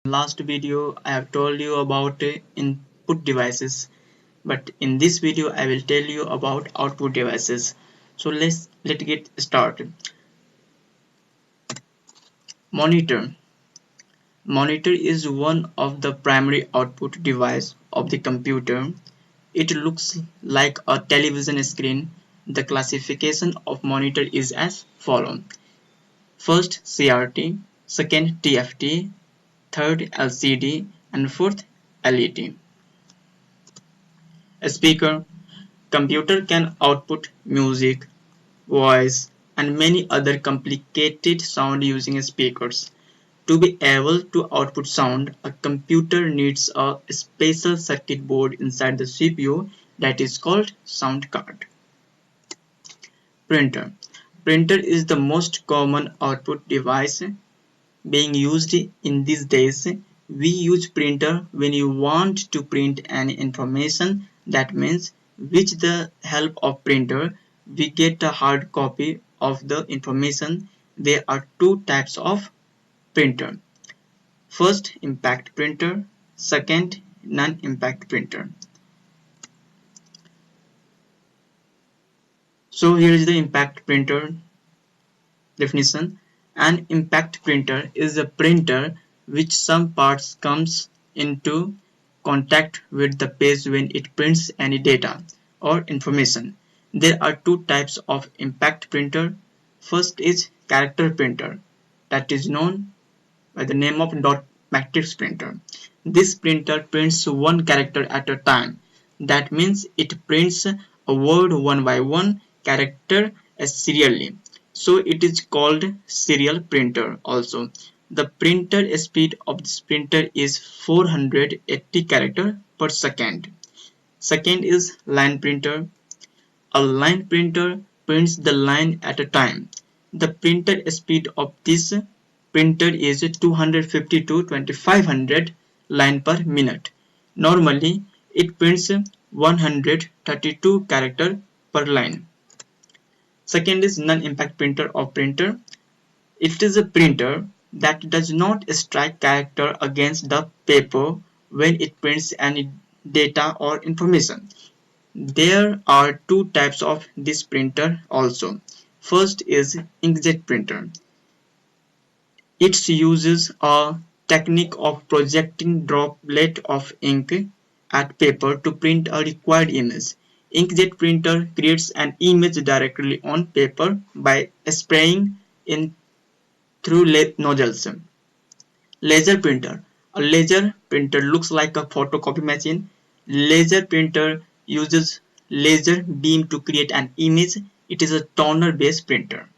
Last video I have told you about input devices, but in this video I will tell you about output devices. So let's get started. Monitor. Monitor is one of the primary output device of the computer. It looks like a television screen. The classification of monitor is as follows. First CRT, second TFT, third LCD, and fourth LED. A speaker. Computer can output music, voice, and many other complicated sound using speakers. To be able to output sound, a computer needs a special circuit board inside the CPU that is called sound card. Printer. Printer is the most common output device being used in these days. We use printer when you want to print any information. That means with the help of printer we get a hard copy of the information. There are two types of printer. First, impact printer. Second, non-impact printer. So here is the impact printer definition. An impact printer is a printer which some parts comes into contact with the page when it prints any data or information. There are two types of impact printer. First is character printer, that is known by the name of dot matrix printer. This printer prints one character at a time. That means it prints a word one by one character serially. So it is called serial printer also. The printer speed of this printer is 480 characters per second. Second is line printer. A line printer prints the line at a time. The printer speed of this printer is 250 to 2500 line per minute. Normally it prints 132 characters per line. Second is non-impact printer or printer. It is a printer that does not strike character against the paper when it prints any data or information. There are two types of this printer also. First is inkjet printer. It uses a technique of projecting droplet of ink at paper to print a required image. Inkjet printer creates an image directly on paper by spraying in through nozzles. Laser printer. A laser printer looks like a photocopy machine. Laser printer uses laser beam to create an image. It is a toner based printer.